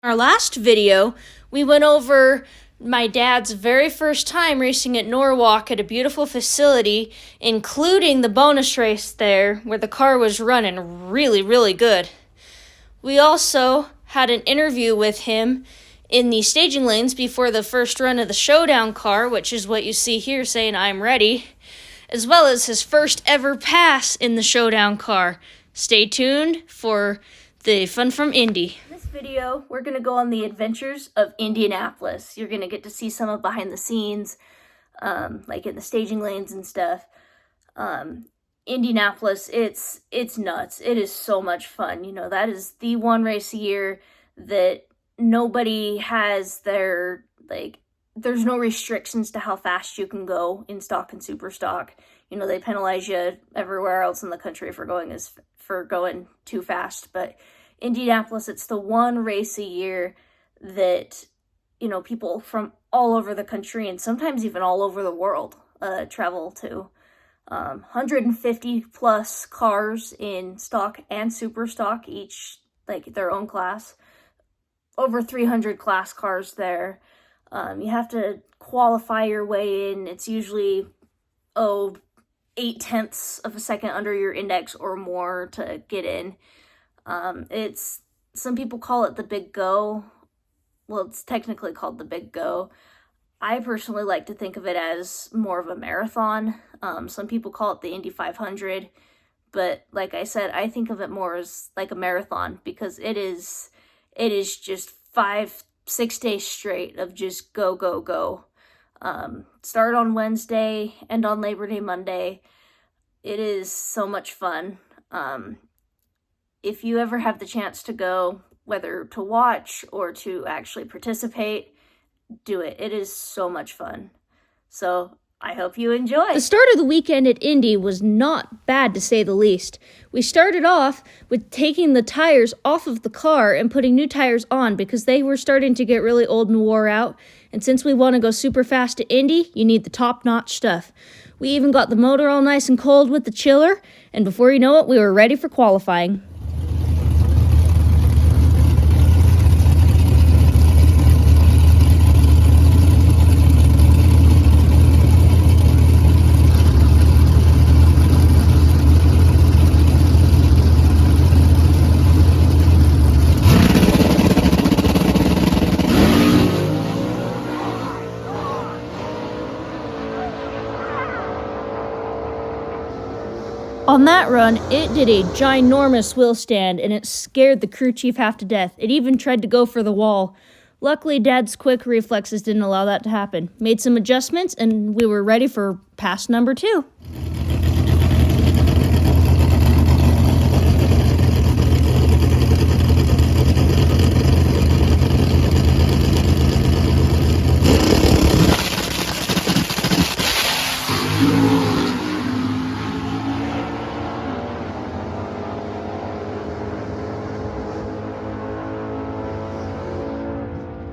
Our last video, we went over my dad's very first time racing at Norwalk at a beautiful facility, including the bonus race there where the car was running really, really good. We also had an interview with him in the staging lanes before the first run of the showdown car, which is what you see here saying I'm ready, as well as his first ever pass in the showdown car. Stay tuned for the fun from Indy. In this video, we're going to go on the adventures of Indianapolis. You're going to get to see some of behind the scenes, like in the staging lanes and stuff. Indianapolis, it's nuts. It is so much fun. You know, that is the one race a year that nobody has their, there's no restrictions to how fast you can go in stock and super stock. You know, they penalize you everywhere else in the country for going too fast, but Indianapolis, it's the one race a year that, you know, people from all over the country and sometimes even all over the world travel to. 150 plus cars in stock and super stock, each like their own class. Over 300 class cars there. You have to qualify your way in. It's usually 0.8 of a second under your index or more to get in. It's, some people call it the Big Go. Well, it's technically called the Big Go. I personally like to think of it as more of a marathon. Some people call it the Indy 500, but like I said, I think of it more as like a marathon because it is just 5-6 days straight of just go, go, go. Start on Wednesday, end on Labor Day Monday. It is so much fun. If you ever have the chance to go, whether to watch or to actually participate, do it. It is so much fun. So I hope you enjoy. The start of the weekend at Indy was not bad, to say the least. We started off with taking the tires off of the car and putting new tires on because they were starting to get really old and wore out. And since we want to go super fast to Indy, you need the top-notch stuff. We even got the motor all nice and cold with the chiller, and before you know it, we were ready for qualifying. On that run, it did a ginormous wheel stand, and it scared the crew chief half to death. It even tried to go for the wall. Luckily, Dad's quick reflexes didn't allow that to happen. Made some adjustments, and we were ready for pass number 2.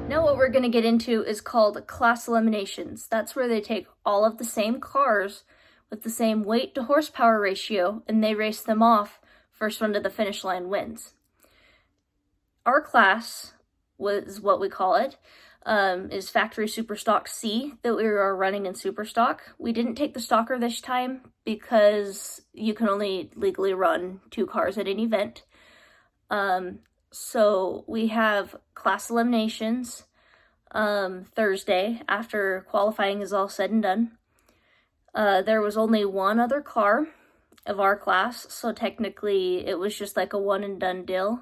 Now what we're going to get into is called class eliminations. That's where they take all of the same cars with the same weight to horsepower ratio and they race them off. First one to the finish line wins. Our class was what we call it, is Factory Superstock C that we are running in Superstock. We didn't take the Stalker this time because you can only legally run 2 cars at an event. So we have class eliminations Thursday after qualifying is all said and done. There was only one other car of our class, so technically it was just like a one and done deal.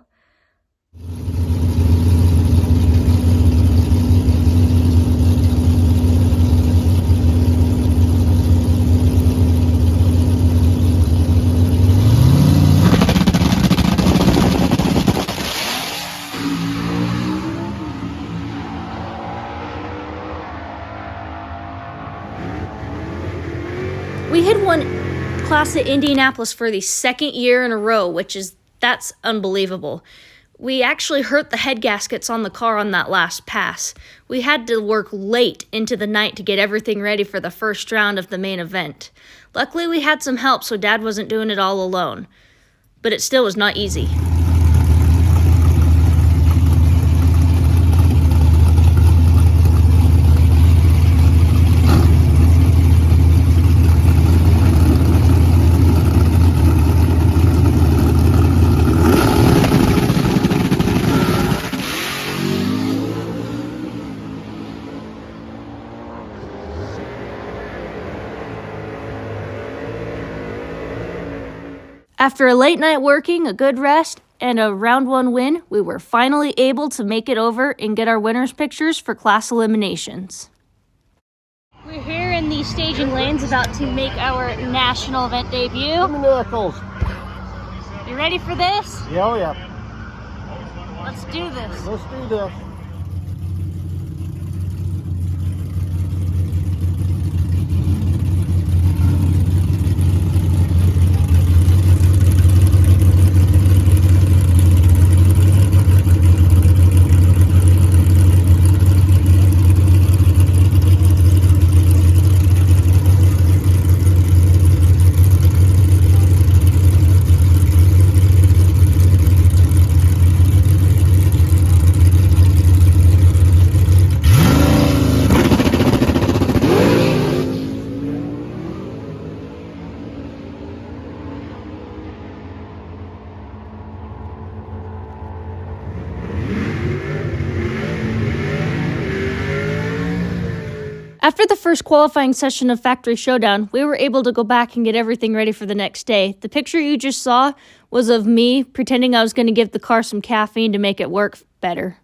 We had won class at Indianapolis for the second year in a row, that's unbelievable. We actually hurt the head gaskets on the car on that last pass. We had to work late into the night to get everything ready for the first round of the main event. Luckily, we had some help, so Dad wasn't doing it all alone. But it still was not easy. After a late night working, a good rest, and a round 1 win, we were finally able to make it over and get our winners' pictures for class eliminations. We're here in the staging lanes about to make our national event debut. Miracles. You ready for this? Yeah, oh yeah. Let's do this. Let's do this. After the first qualifying session of Factory Showdown, we were able to go back and get everything ready for the next day. The picture you just saw was of me pretending I was going to give the car some caffeine to make it work better.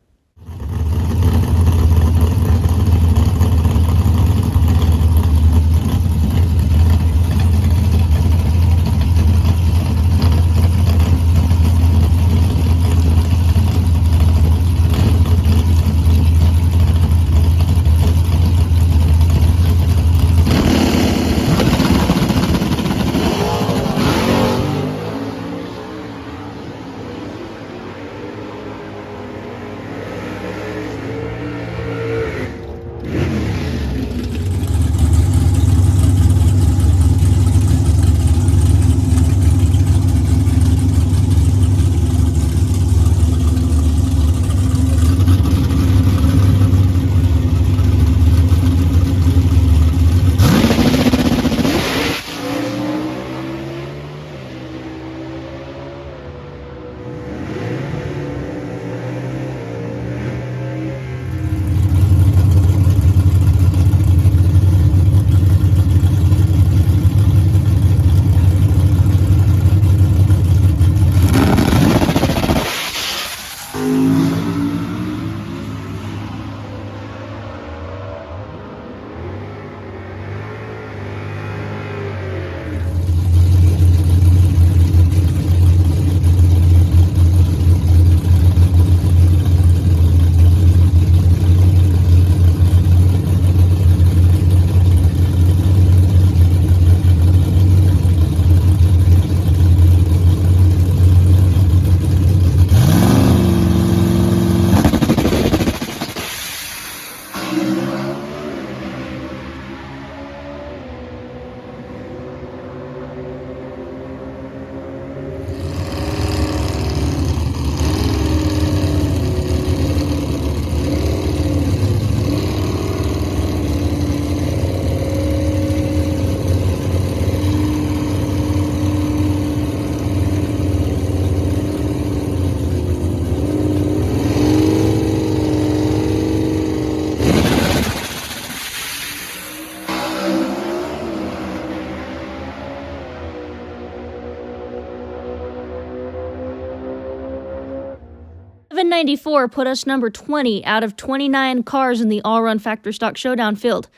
.794 put us number 20 out of 29 cars in the all-run Factory Stock Showdown field.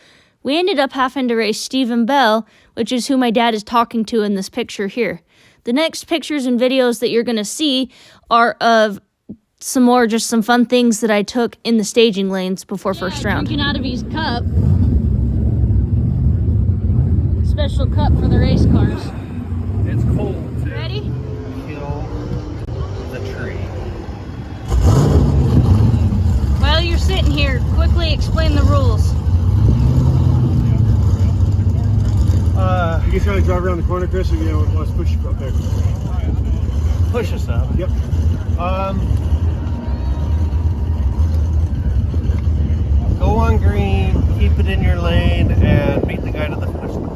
We ended up having to race Stephen Bell, which is who my dad is talking to in this picture here. The next pictures and videos that you're going to see are of some fun things that I took in the staging lanes before first round. Drinking out of his cup. Special cup for the race cars. It's cold too. Ready? Kill the tree. While you're sitting here, quickly explain the rules. You can try to drive around the corner, Chris, or you know, let's push you up there. Push us up. Yep. Go on green, keep it in your lane, and beat the guy to the finish line.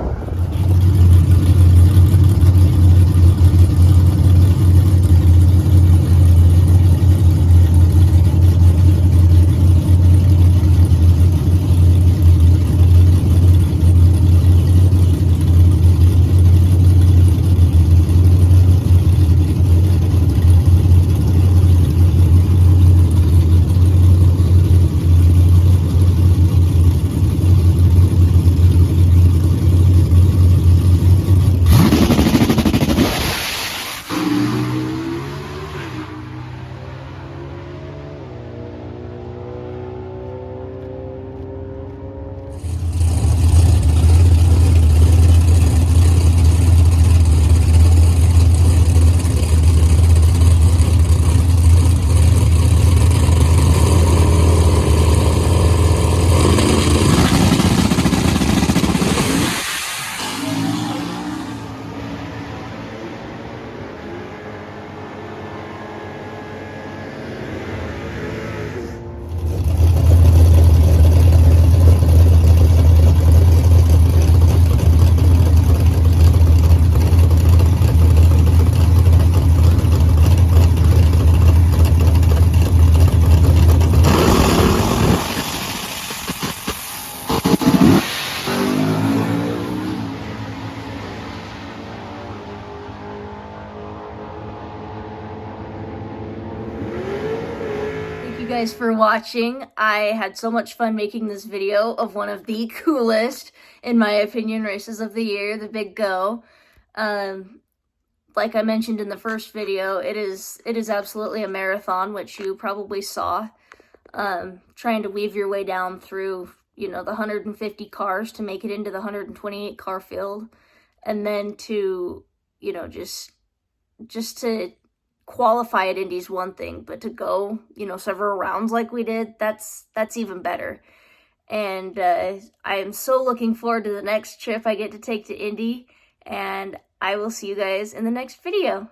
guys for watching. I had so much fun making this video of one of the coolest, in my opinion, races of the year, the Big Go. Like I mentioned in the first video, it is absolutely a marathon, which you probably saw. Trying to weave your way down through, you know, the 150 cars to make it into the 128 car field, and then to, you know, just to qualify at Indy's one thing, but to go, you know, several rounds like we did, that's even better. And I am so looking forward to the next trip I get to take to Indy, and I will see you guys in the next video.